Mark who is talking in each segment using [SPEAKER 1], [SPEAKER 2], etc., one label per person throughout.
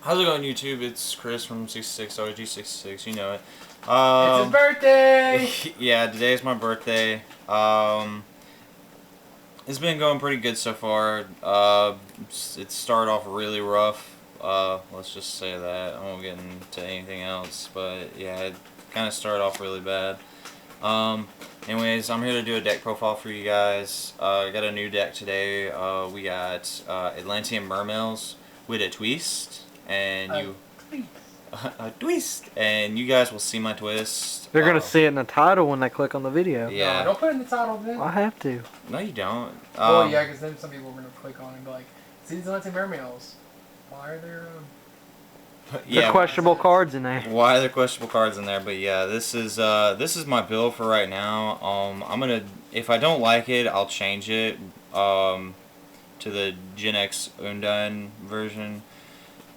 [SPEAKER 1] How's it going, YouTube? It's Chris from 66 RG66. You know it.
[SPEAKER 2] It's his birthday.
[SPEAKER 1] Yeah, today's my birthday. It's been going pretty good so far. It started off really rough. Let's just say that. I won't get into anything else, but yeah, it kind of started off really bad. Anyways, I'm here to do a deck profile for you guys. I got a new deck today. We got Atlantean Mermails with a twist, and a twist, and you guys will see my twist.
[SPEAKER 3] They're gonna see it in the title when they click on the video.
[SPEAKER 1] Yeah.
[SPEAKER 2] No, don't put it in the title then.
[SPEAKER 3] I have to.
[SPEAKER 1] No, you don't.
[SPEAKER 2] Oh yeah, because then some people are gonna click on it and be like, "See these Atlantean Mermails? Why are there?"
[SPEAKER 3] Yeah, questionable cards in there.
[SPEAKER 1] Why are there questionable cards in there? But yeah, this is my build for right now. I'm gonna, if I don't like it, I'll change it to the Gen X Undine version.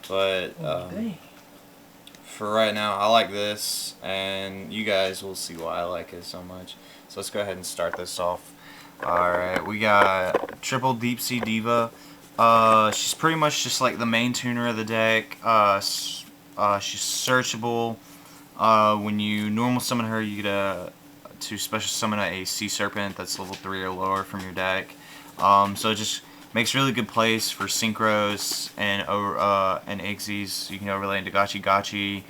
[SPEAKER 1] But for right now, I like this, and you guys will see why I like it so much. So let's go ahead and start this off. Alright, we got triple Deep Sea Diva. She's pretty much just like the main tuner of the deck. She's searchable. When you normal summon her, you get to special summon a Sea Serpent that's level 3 or lower from your deck. So it just makes really good plays for synchros and Ixies. You can overlay into Gachi Gachi,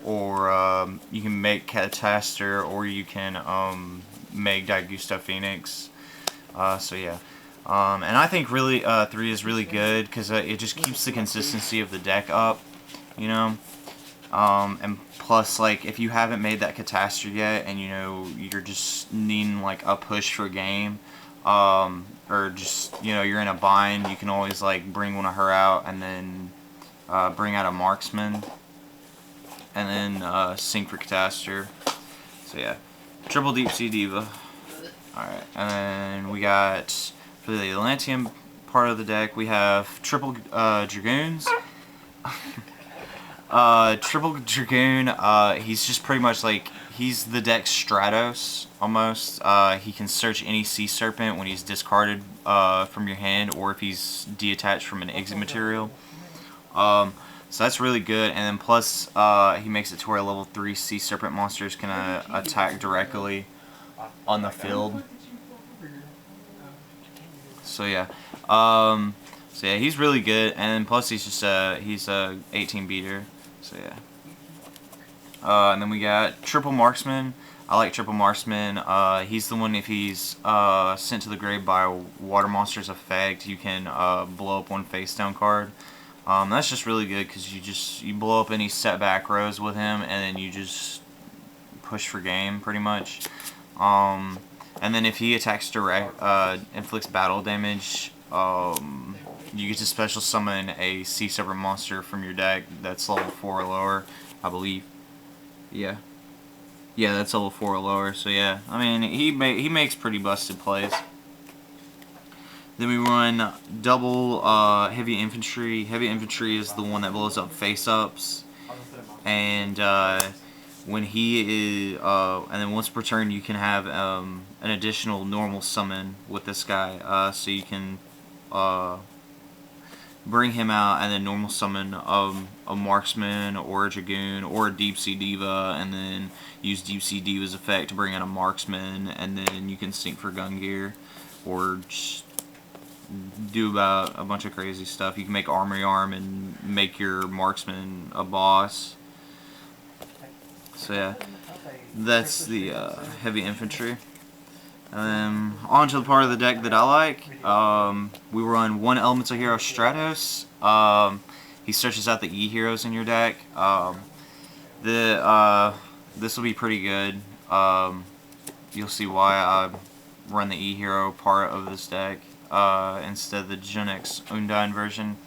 [SPEAKER 1] or you can make Cataster, or you can make Daigusto Phoenix. So yeah. And I think really 3 is really good because it just keeps the consistency of the deck up, you know. And plus, like, if you haven't made that Cataster yet, and you know you're just needing like a push for a game, or just, you know, you're in a bind, you can always like bring one of her out and then bring out a Marksman, and then sync for Cataster. So yeah, triple Deep Sea Diva. Alright, and then we got, for the Atlantean part of the deck, we have triple Dragoons. Triple Dragoon, he's just pretty much like, he's the deck's Stratos, almost. He can search any Sea Serpent when he's discarded from your hand, or if he's detached from an exit material. So that's really good, and then plus, he makes it to where level 3 Sea Serpent monsters can attack directly on the field. So yeah, he's really good, and plus he's just he's a 18 beater. So yeah, and then we got triple Marksman. I like triple Marksman. He's the one, if he's sent to the grave by a water monster's effect, you can blow up one face down card. That's just really good because you blow up any setback rows with him, and then you just push for game pretty much. And then if he attacks direct, inflicts battle damage, you get to special summon a Sea Serpent monster from your deck that's level 4 or lower, I believe. Yeah, that's level 4 or lower. So yeah, I mean, he makes pretty busted plays. Then we run double heavy infantry. Heavy infantry is the one that blows up face-ups, and when he is, and then once per turn you can have an additional normal summon with this guy, so you can bring him out and then normal summon a Marksman or a Dragoon or a Deep Sea Diva, and then use Deep Sea Diva's effect to bring out a Marksman, and then you can sync for gun gear, or just do about a bunch of crazy stuff. You can make Armory Arm and make your Marksman a boss. So yeah, that's the heavy infantry. And then on to the part of the deck that I like. We run one Elemental Hero Stratos. He searches out the E heroes in your deck. This will be pretty good. You'll see why I run the E hero part of this deck instead of the Gen X Undine version.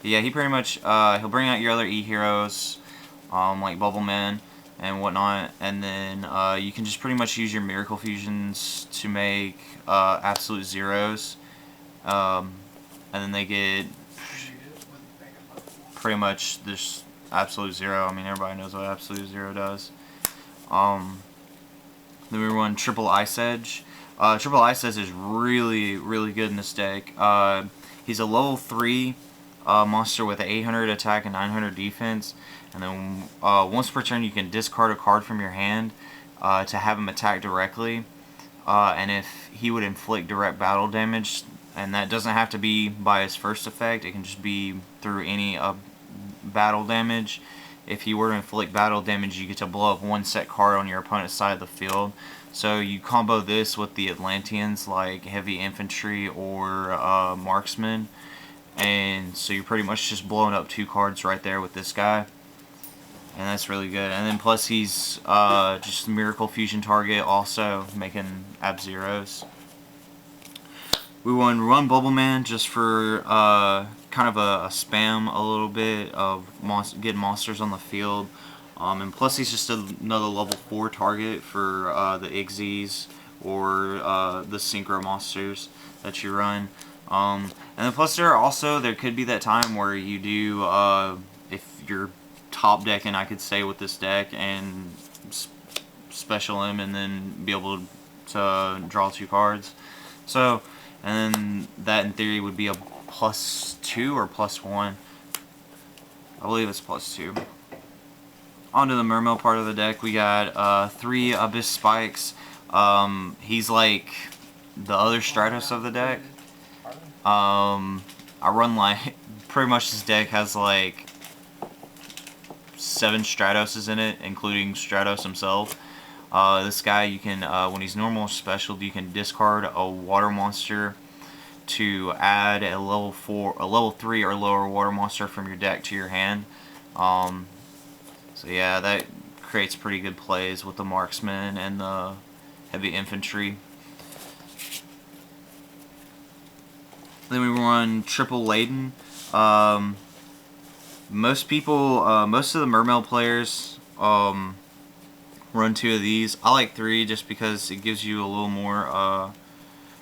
[SPEAKER 1] But yeah, he pretty much he'll bring out your other E heroes, like Bubbleman and whatnot, and then you can just pretty much use your Miracle Fusions to make absolute zeros, and then they get pretty much this absolute zero. I mean, everybody knows what absolute zero does. Then we run triple Ice Edge. Triple Ice Edge is really good in this deck. He's a level 3 monster with 800 attack and 900 defense. And then once per turn, you can discard a card from your hand to have him attack directly. And if he would inflict direct battle damage, and that doesn't have to be by his first effect, it can just be through any battle damage. If he were to inflict battle damage, you get to blow up one set card on your opponent's side of the field. So you combo this with the Atlanteans like heavy infantry or Marksman, and so you're pretty much just blowing up 2 cards right there with this guy, and that's really good. And then plus he's just Miracle Fusion target, also making Ab-Zeros. We want to run Bubble Man just for kind of a spam a little bit of getting monsters on the field. And plus he's just another level 4 target for the Igzies or the Synchro monsters that you run. And then plus there could be that time where you do, if you're top decking, I could say, with this deck and special him and then be able to draw 2 cards. So, and then that in theory would be a +2 or +1. I believe it's +2. Onto the Mermail part of the deck, we got 3 Abyss Spikes. He's like the other Stratos of the deck. I run like, pretty much this deck has like 7 Stratoses in it, including Stratos himself. This guy, you can, when he's normal or special, you can discard a water monster to add a level 3 or lower water monster from your deck to your hand. So yeah, that creates pretty good plays with the Marksman and the heavy infantry. Then we run triple laden. Most of the Mermail players run 2 of these. I like 3 just because it gives you a little more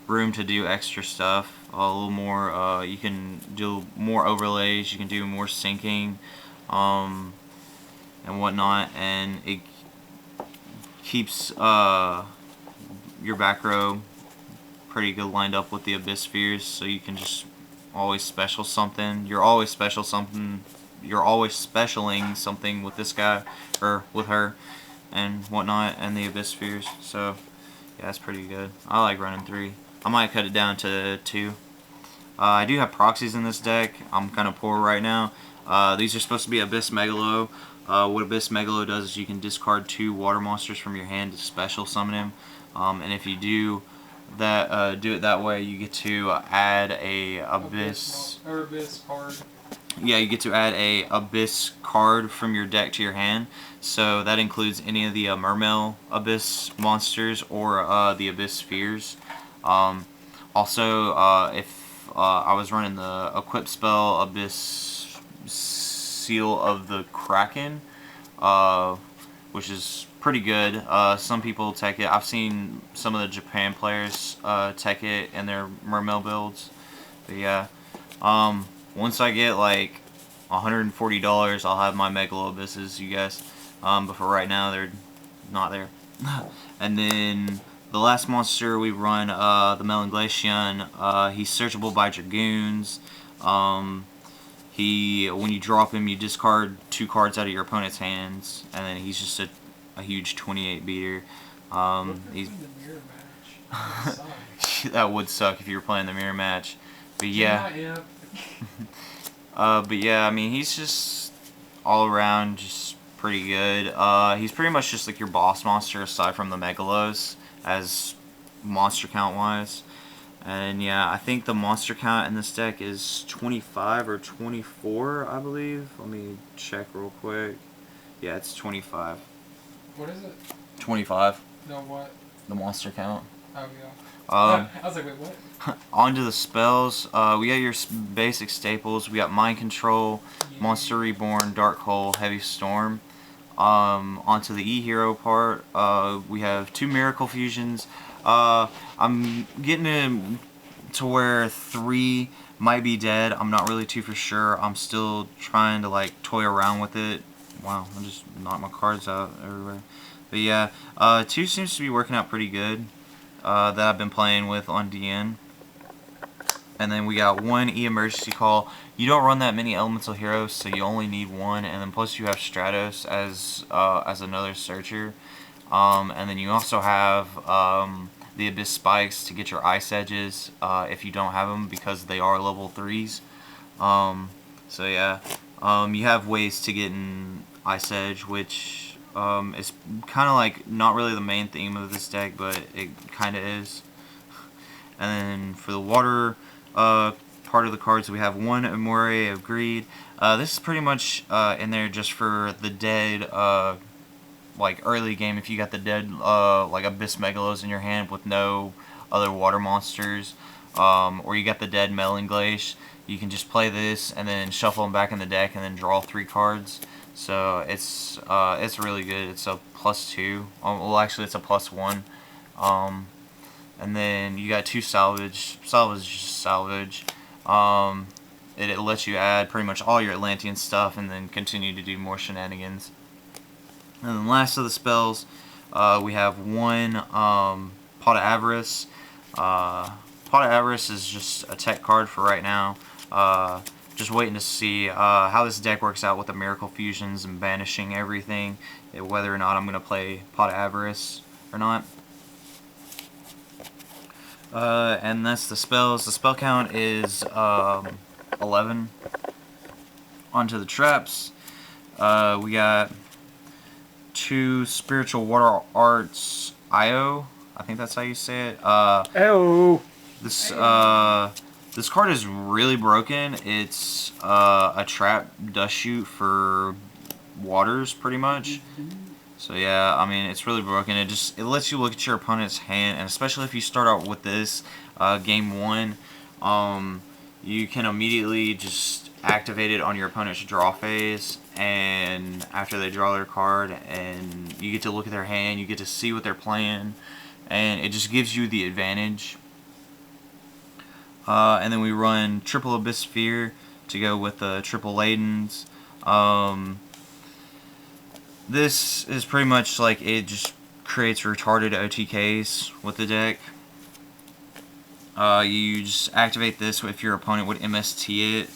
[SPEAKER 1] room to do extra stuff. A little more, you can do more overlays, you can do more syncing, and whatnot, and it keeps your back row pretty good lined up with the Abyss Spheres, so you can just always special something. You're always specialing something with this guy, or with her, and whatnot, and the Abyss Spheres. So yeah, that's pretty good. I like running 3. I might cut it down to 2. I do have proxies in this deck. I'm kind of poor right now. These are supposed to be Abyss Megalo. What Abyss Megalo does is you can discard 2 water monsters from your hand to special summon him. And if you do it that way, you get to add a Abyss
[SPEAKER 2] card.
[SPEAKER 1] Yeah, you get to add a Abyss card from your deck to your hand. So that includes any of the Mermail Abyss monsters or the Abyss Spheres. Also, if I was running the equip spell Abyss Seal of the Kraken, which is pretty good. Some people take it. I've seen some of the Japan players take it in their Mermail builds. But yeah, once I get like $140, I'll have my Megalo Abysses, you guys. But for right now, they're not there. And then the last monster we run, the Melon Glaceon. He's searchable by Dragoons. When you drop him, you discard 2 cards out of your opponent's hands, and then he's just a huge 28 beater. He's that would suck if you were playing the mirror match. But yeah, but yeah, I mean, he's just all around just pretty good. He's pretty much just like your boss monster aside from the Megalos as monster count wise. And yeah, I think the monster count in this deck is 25 or 24, I believe. Let me check real quick. Yeah, it's 25.
[SPEAKER 2] What is it?
[SPEAKER 1] 25.
[SPEAKER 2] No, what?
[SPEAKER 1] The monster count.
[SPEAKER 2] Oh, yeah. I was like, wait, what?
[SPEAKER 1] Onto the spells. We got your basic staples. We got Mind Control, Monster Reborn, Dark Hole, Heavy Storm. Onto the E-Hero part, we have 2 Miracle Fusions. I'm getting to where 3 might be dead. I'm not really too for sure. I'm still trying to like toy around with it. Wow, I just knocked my cards out everywhere. But yeah, 2 seems to be working out pretty good. That I've been playing with on DN. And then we got 1 emergency call. You don't run that many elemental heroes, so you only need 1. And then plus you have Stratos as another searcher. And then you also have the Abyss Spikes to get your Ice Edges if you don't have them, because they are level 3s. So yeah, you have ways to get an Ice Edge, which is kind of like not really the main theme of this deck, but it kind of is. And then for the water part of the cards, we have 1 Amore of Greed. This is pretty much in there just for the dead, like early game. If you got the dead like Abyss Megalos in your hand with no other water monsters, or you got the dead Melon Glaceon, you can just play this and then shuffle them back in the deck and then draw 3 cards. So it's really good. It's a +2. Well, actually, it's a +1. And then you got 2 salvage. Salvage is just salvage. It lets you add pretty much all your Atlantean stuff and then continue to do more shenanigans. And then last of the spells, we have 1 Pot of Avarice. Pot of Avarice is just a tech card for right now. Just waiting to see how this deck works out with the Miracle Fusions and banishing everything, whether or not I'm going to play Pot of Avarice or not. And that's the spells. The spell count is 11. Onto the traps. We got 2 Spiritual Water Arts IO. I think that's how you say it. This card is really broken. It's a trap dust shoot for waters, pretty much. So yeah, I mean, it's really broken. It lets you look at your opponent's hand, and especially if you start out with this game 1, you can immediately just activate it on your opponent's draw phase, and after they draw their card, and you get to look at their hand, you get to see what they're playing, and it just gives you the advantage. And then we run triple Abyss Sphere to go with the triple Ladens. This is pretty much like, it just creates retarded OTKs with the deck. You just activate this if your opponent would MST it.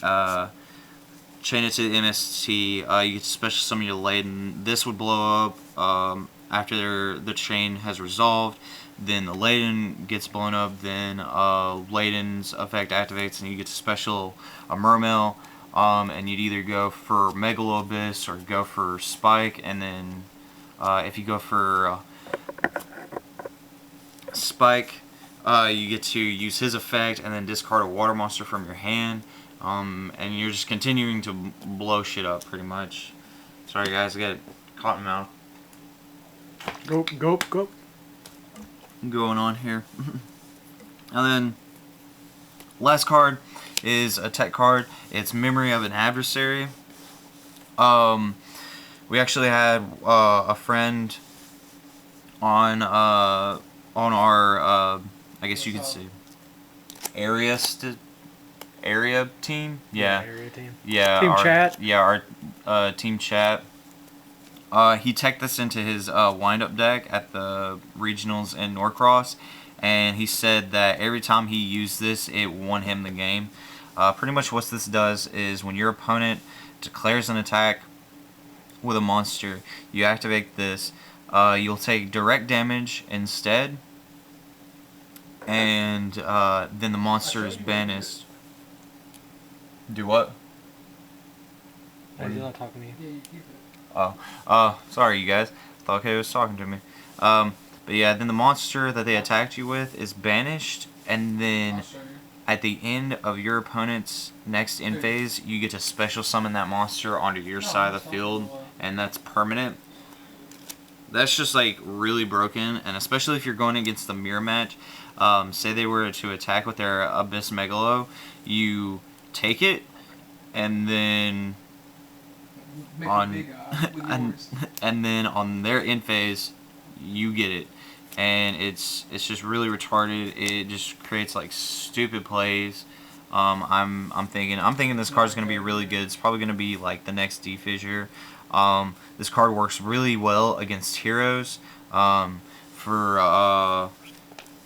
[SPEAKER 1] Chain it to the MST. You get to special summon your Laden. This would blow up after the chain has resolved. Then the Laden gets blown up. Then Laden's effect activates, and you get to special a Mermail. And you'd either go for Megalo Abyss or go for Spike, and then if you go for Spike, you get to use his effect and then discard a water monster from your hand, and you're just continuing to blow shit up pretty much. Sorry guys, I got caught in my mouth.
[SPEAKER 3] Go.
[SPEAKER 1] Going on here. And then last card is a tech card. It's Memory of an Adversary. We actually had a friend on our I guess you could say area team. Yeah.
[SPEAKER 3] Area team.
[SPEAKER 1] Yeah.
[SPEAKER 3] Team chat.
[SPEAKER 1] Yeah, our team chat. He teched this into his wind-up deck at the regionals in Norcross, and he said that every time he used this, it won him the game. Pretty much what this does is when your opponent declares an attack with a monster, you activate this. You'll take direct damage instead, and then the monster is banished. Do what?
[SPEAKER 3] Why are you not talking to me?
[SPEAKER 2] Yeah, you keep it.
[SPEAKER 1] Sorry you guys. Thought he was talking to me. But yeah, then the monster that they attacked you with is banished, and then at the end of your opponent's next end phase, you get to special summon that monster onto your side of the field, and that's permanent. That's just like really broken, and especially if you're going against the mirror match. Say they were to attack with their Abyss Megalo, you take it, and then and then on their end phase, you get it, and it's just really retarded. It just creates like stupid plays. I'm thinking this card's gonna be really good. It's probably gonna be like the next D-Fissure. This card works really well against heroes. For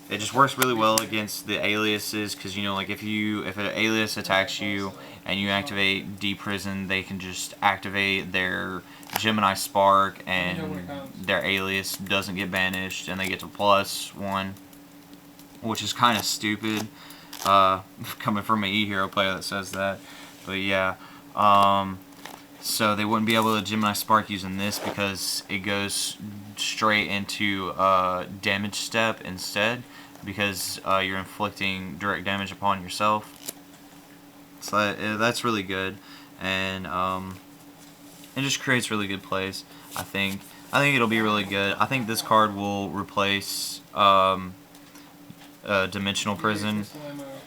[SPEAKER 1] It just works really well against the aliases, because you know, like if an alias attacks you and you activate Deprison, they can just activate their Gemini Spark and their alias doesn't get banished and they get to +1, which is kind of stupid, coming from an E-Hero player that says that. But yeah, so they wouldn't be able to Gemini Spark using this because it goes straight into damage step instead, because you're inflicting direct damage upon yourself. So that's really good, and it just creates really good plays. I think it'll be really good. I think this card will replace Dimensional Prison,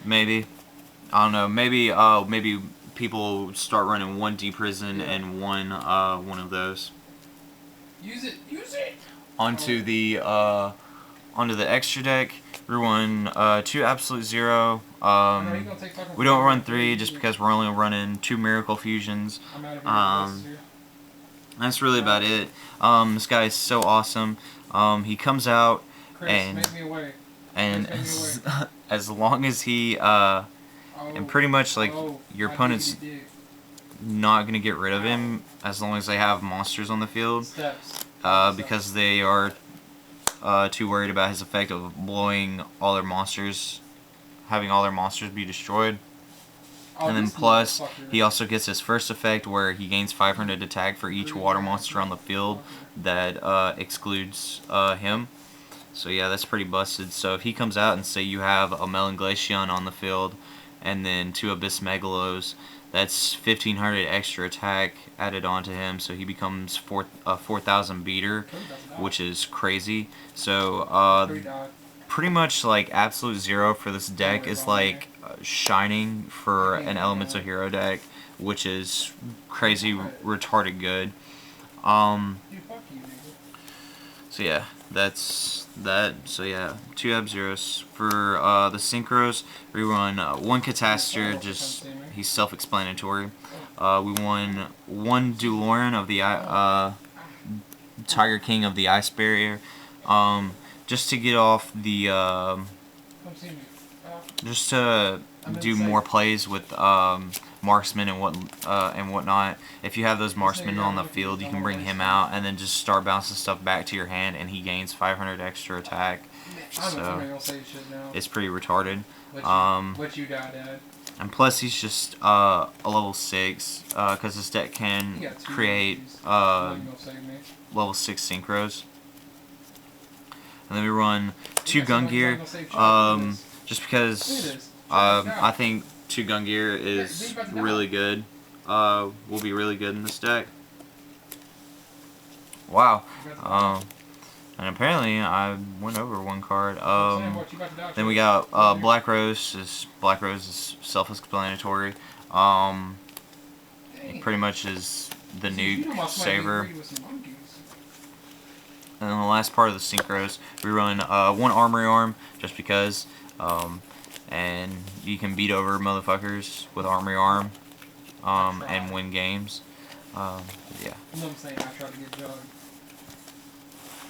[SPEAKER 1] maybe. I don't know. Maybe people start running one Deprison and one of those.
[SPEAKER 2] Use it. Use it.
[SPEAKER 1] Onto the extra deck, we run 2 Absolute Zero. We don't run 3 just because we're only running 2 Miracle Fusions. That's really about it. This guy is so awesome. He comes out, and as long as he and pretty much like your opponent's not gonna get rid of him as long as they have monsters on the field, because they are too worried about his effect of blowing all their monsters, having all their monsters be destroyed. And then plus, he also gets his first effect where he gains 500 attack for each water monster on the field that excludes him. So yeah, that's pretty busted. So if he comes out and say you have a Melon Glaceon on the field and then 2 Abyss Megalos, that's 1500 extra attack added onto him, so he becomes 4,000 beater, which is crazy. So pretty much like Absolute Zero for this deck is like Shining for an Elemental Hero deck, which is crazy retarded good. So yeah, that's that. So yeah, 2 Ab-Zeros. For the Synchros, we run 1 Catastor, just he's self-explanatory. We won 1 Duloran of the Tiger King of the Ice Barrier, just to get off the just to do more plays with Marksman and whatnot. If you have those Marksmen on the field, you can bring him out and then just start bouncing stuff back to your hand, and he gains 500 extra attack. So it's pretty retarded.
[SPEAKER 2] What you got, Dad?
[SPEAKER 1] And plus, he's just a level 6, because this deck can create level 6 Synchros. And then we run 2 Gungear, just because I think 2 Gungear is really good. Will be really good in this deck. Wow. And apparently I went over 1 card. Then we got Black Rose. Black Rose is self-explanatory. Pretty much is the nuke saver. And then the last part of the Synchros, we run 1 Armory Arm, just because. And you can beat over motherfuckers with Armory Arm, and win games. Yeah.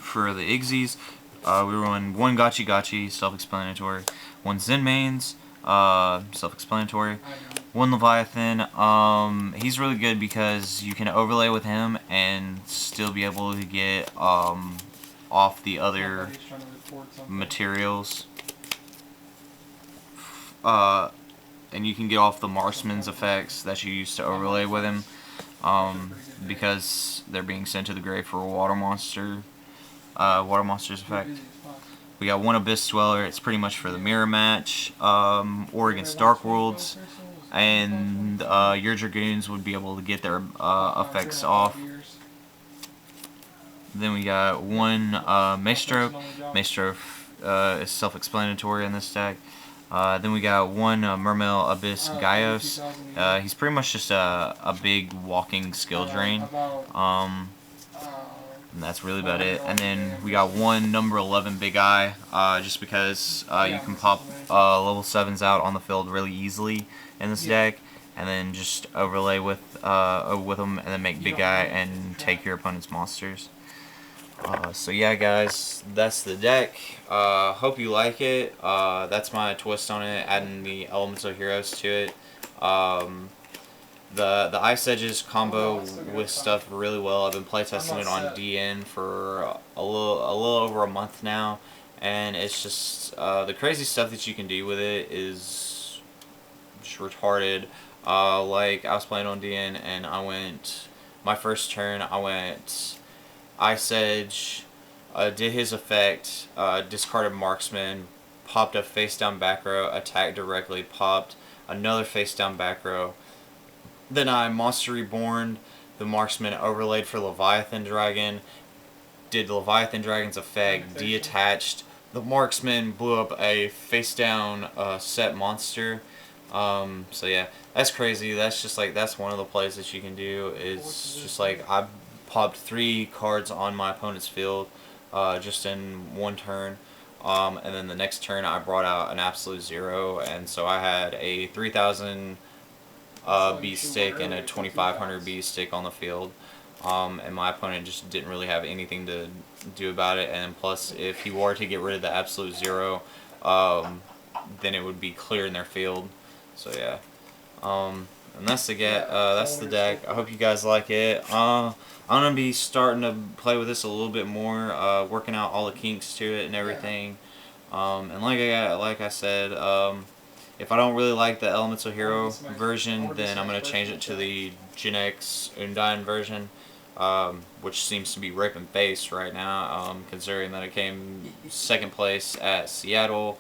[SPEAKER 1] For the Igsies, we run 1 Gotchi Gotchi, self-explanatory. 1 Zenmains, self-explanatory. 1 Leviathan. He's really good because you can overlay with him and still be able to get off the other materials. And you can get off the Marksman's effects that you used to overlay with him, because they're being sent to the grave for a water monster's effect. We got 1 Abyss Dweller. It's pretty much for the mirror match, or against Dark Worlds, and your Dragoons would be able to get their effects off. Then we got 1 Maestro. Maestro is self-explanatory in this deck. Then we got 1 Mermail Abyss Gaios. He's pretty much just a big walking skill drain. And that's really about it. And then we got 1 number 11 Big Eye, just because you can pop level 7s out on the field really easily in this deck, and then just overlay with them, and then make Big Eye and take your opponent's monsters. So yeah, guys, that's the deck. Hope you like it. That's my twist on it, adding the elemental heroes to it. The Ice Edges combo with stuff really well. I've been playtesting it on DN for a little over a month now, and it's just the crazy stuff that you can do with it is just retarded. Like I was playing on DN and my first turn I went Ice Edge, did his effect, discarded Marksman, popped a face down back row, attacked directly, popped another face down back row. Then I Monster Reborn, the Marksman overlaid for Leviathan Dragon, did Leviathan Dragon's effect, deattached. The Marksman blew up a face down set monster. So yeah, that's crazy. That's just like, that's one of the plays that you can do. It's just like, I popped 3 cards on my opponent's field just in one turn. And then the next turn I brought out an absolute 0, and so I had a 3,000 beast stick and a 2,500 beast stick on the field. And my opponent just didn't really have anything to do about it, and plus if he were to get rid of the absolute 0, then it would be clearing their field. So yeah, and that's the deck. I hope you guys like it. I'm gonna be starting to play with this a little bit more, working out all the kinks to it and everything. And like I said, if I don't really like the Elemental Hero version, then I'm gonna change it to the Gen X Undyne version, which seems to be raping face right now, considering that it came second place at Seattle.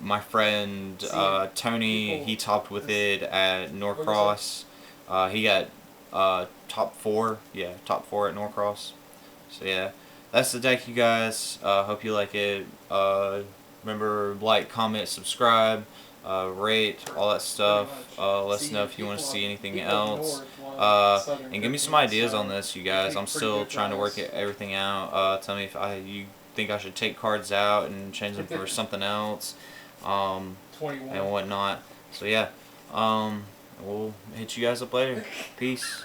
[SPEAKER 1] My friend Tony, he topped with it at Norcross. He got top 4 at Norcross. So yeah, that's the deck, you guys. Hope you like it. Remember, like, comment, subscribe, rate, all that stuff. Let us know if you want to see anything else. And give me some ideas on this, you guys. I'm still trying to work everything out. Tell me if you think I should take cards out and change them for something else, and whatnot. So yeah, we'll hit you guys up later. Peace.